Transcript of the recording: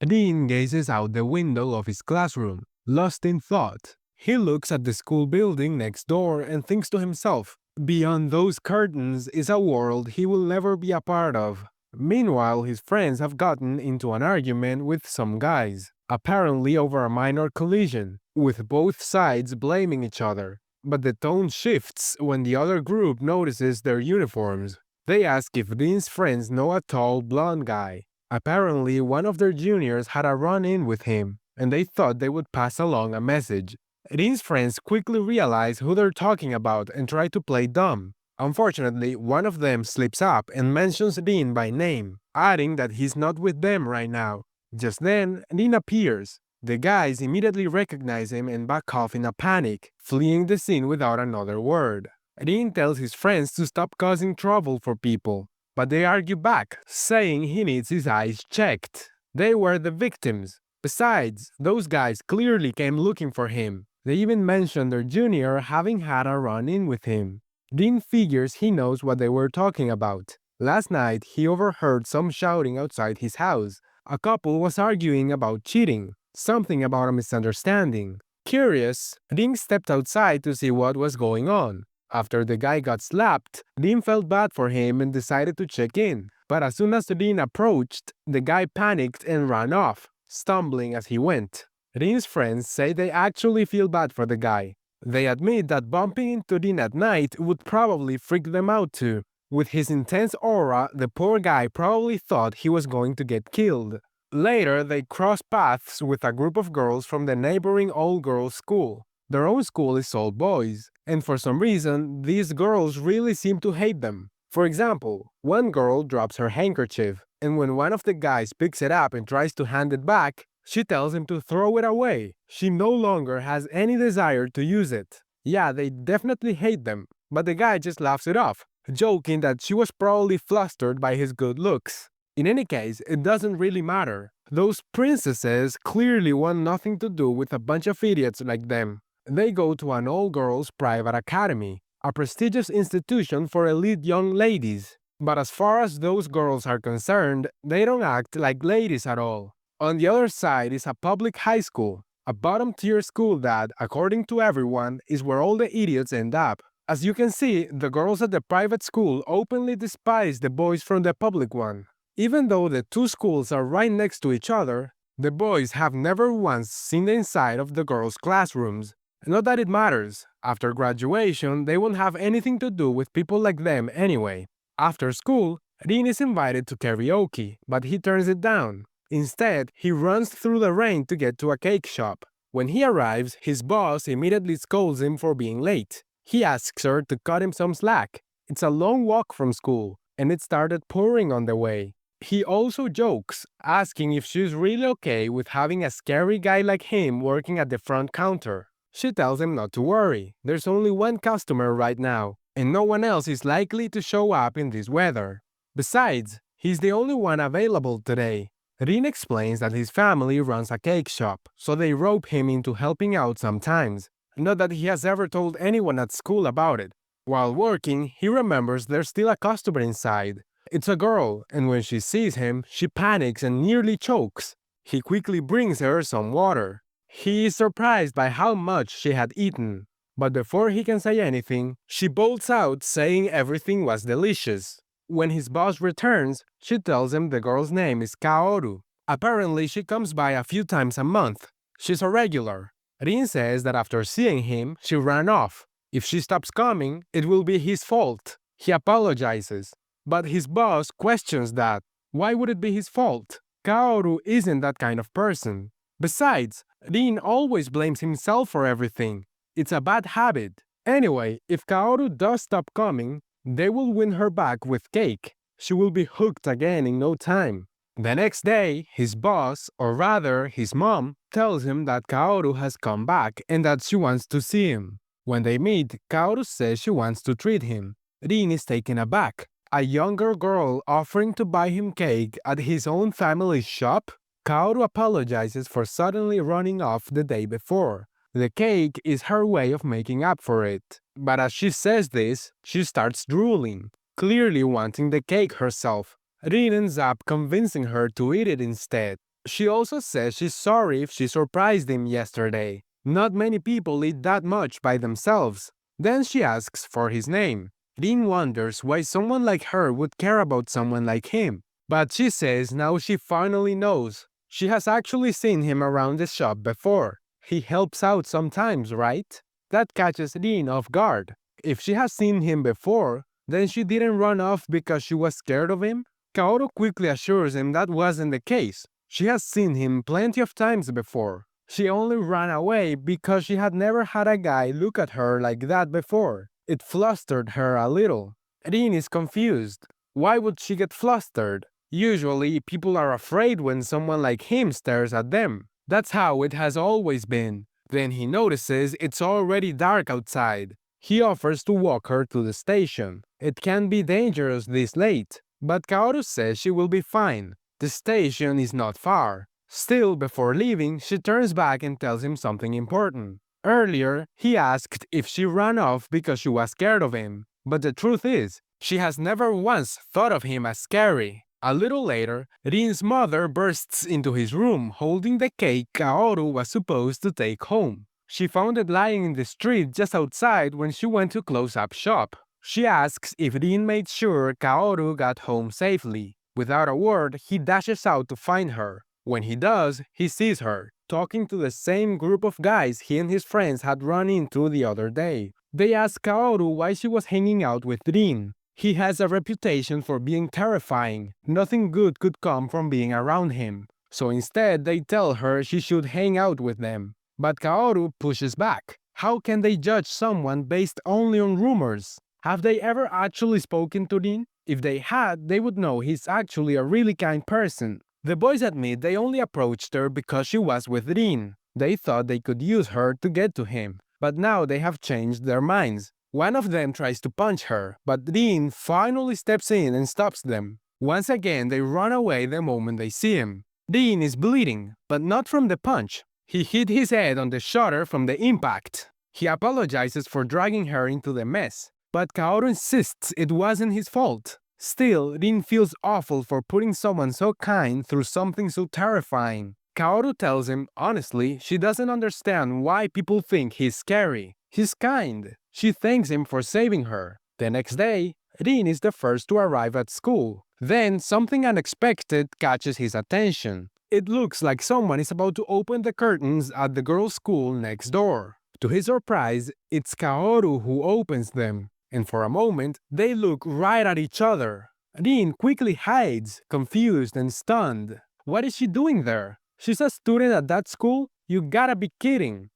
Dean gazes out the window of his classroom, lost in thought. He looks at the school building next door and thinks to himself, beyond those curtains is a world he will never be a part of. Meanwhile, his friends have gotten into an argument with some guys, apparently over a minor collision, with both sides blaming each other. But the tone shifts when the other group notices their uniforms. They ask if Dean's friends know a tall, blonde guy. Apparently, one of their juniors had a run-in with him, and they thought they would pass along a message. Dean's friends quickly realize who they're talking about and try to play dumb. Unfortunately, one of them slips up and mentions Dean by name, adding that he's not with them right now. Just then, Dean appears. The guys immediately recognize him and back off in a panic, fleeing the scene without another word. Dean tells his friends to stop causing trouble for people, but they argue back, saying he needs his eyes checked. They were the victims. Besides, those guys clearly came looking for him. They even mentioned their junior having had a run-in with him. Dean figures he knows what they were talking about. Last night, he overheard some shouting outside his house. A couple was arguing about cheating, something about a misunderstanding. Curious, Dean stepped outside to see what was going on. After the guy got slapped, Dean felt bad for him and decided to check in. But as soon as Dean approached, the guy panicked and ran off, stumbling as he went. Dean's friends say they actually feel bad for the guy. They admit that bumping into Dean at night would probably freak them out too. With his intense aura, the poor guy probably thought he was going to get killed. Later, they cross paths with a group of girls from the neighboring all-girls school. Their own school is all boys, and for some reason, these girls really seem to hate them. For example, one girl drops her handkerchief, and when one of the guys picks it up and tries to hand it back, she tells him to throw it away. She no longer has any desire to use it. Yeah, they definitely hate them, but the guy just laughs it off, joking that she was probably flustered by his good looks. In any case, it doesn't really matter. Those princesses clearly want nothing to do with a bunch of idiots like them. They go to an all-girls private academy, a prestigious institution for elite young ladies. But as far as those girls are concerned, they don't act like ladies at all. On the other side is a public high school, a bottom-tier school that, according to everyone, is where all the idiots end up. As you can see, the girls at the private school openly despise the boys from the public one. Even though the two schools are right next to each other, the boys have never once seen the inside of the girls' classrooms. Not that it matters. After graduation, they won't have anything to do with people like them anyway. After school, Dean is invited to karaoke, but he turns it down. Instead, he runs through the rain to get to a cake shop. When he arrives, his boss immediately scolds him for being late. He asks her to cut him some slack. It's a long walk from school, and it started pouring on the way. He also jokes, asking if she's really okay with having a scary guy like him working at the front counter. She tells him not to worry, there's only one customer right now, and no one else is likely to show up in this weather. Besides, he's the only one available today. Dean explains that his family runs a cake shop, so they rope him into helping out sometimes. Not that he has ever told anyone at school about it. While working, he remembers there's still a customer inside. It's a girl, and when she sees him, she panics and nearly chokes. He quickly brings her some water. He is surprised by how much she had eaten. But before he can say anything, she bolts out saying everything was delicious. When his boss returns, she tells him the girl's name is Caoru. Apparently, she comes by a few times a month. She's a regular. Rin says that after seeing him, she ran off. If she stops coming, it will be his fault. He apologizes. But his boss questions that. Why would it be his fault? Caoru isn't that kind of person. Besides, Rin always blames himself for everything. It's a bad habit. Anyway, if Caoru does stop coming, they will win her back with cake. She will be hooked again in no time. The next day, his boss, or rather his mom, tells him that Caoru has come back and that she wants to see him. When they meet, Caoru says she wants to treat him. Rin is taken aback. A younger girl offering to buy him cake at his own family's shop? Caoru apologizes for suddenly running off the day before. The cake is her way of making up for it. But as she says this, she starts drooling, clearly wanting the cake herself. Rin ends up convincing her to eat it instead. She also says she's sorry if she surprised him yesterday. Not many people eat that much by themselves. Then she asks for his name. Dean wonders why someone like her would care about someone like him. But she says now she finally knows. She has actually seen him around the shop before. He helps out sometimes, right? That catches Dean off guard. If she has seen him before, then she didn't run off because she was scared of him? Kaoru quickly assures him that wasn't the case. She has seen him plenty of times before. She only ran away because she had never had a guy look at her like that before. It flustered her a little. Rin is confused. Why would she get flustered? Usually, people are afraid when someone like him stares at them. That's how it has always been. Then he notices it's already dark outside. He offers to walk her to the station. It can be dangerous this late, but Kaoru says she will be fine. The station is not far. Still, before leaving, she turns back and tells him something important. Earlier, he asked if she ran off because she was scared of him. But the truth is, she has never once thought of him as scary. A little later, Rin's mother bursts into his room holding the cake Kaoru was supposed to take home. She found it lying in the street just outside when she went to close up shop. She asks if Rin made sure Kaoru got home safely. Without a word, he dashes out to find her. When he does, he sees her, talking to the same group of guys he and his friends had run into the other day. They ask Kaoru why she was hanging out with Rin. He has a reputation for being terrifying. Nothing good could come from being around him. So instead, they tell her she should hang out with them. But Kaoru pushes back. How can they judge someone based only on rumors? Have they ever actually spoken to Rin? If they had, they would know he's actually a really kind person. The boys admit they only approached her because she was with Rin. They thought they could use her to get to him, but now they have changed their minds. One of them tries to punch her, but Rin finally steps in and stops them. Once again, they run away the moment they see him. Rin is bleeding, but not from the punch. He hit his head on the shutter from the impact. He apologizes for dragging her into the mess, but Kaoru insists it wasn't his fault. Still, Rin feels awful for putting someone so kind through something so terrifying. Kaoru tells him, honestly, she doesn't understand why people think he's scary. He's kind. She thanks him for saving her. The next day, Rin is the first to arrive at school. Then, something unexpected catches his attention. It looks like someone is about to open the curtains at the girls' school next door. To his surprise, it's Kaoru who opens them. And for a moment, they look right at each other. Rin quickly hides, confused and stunned. What is she doing there? She's a student at that school? You gotta be kidding.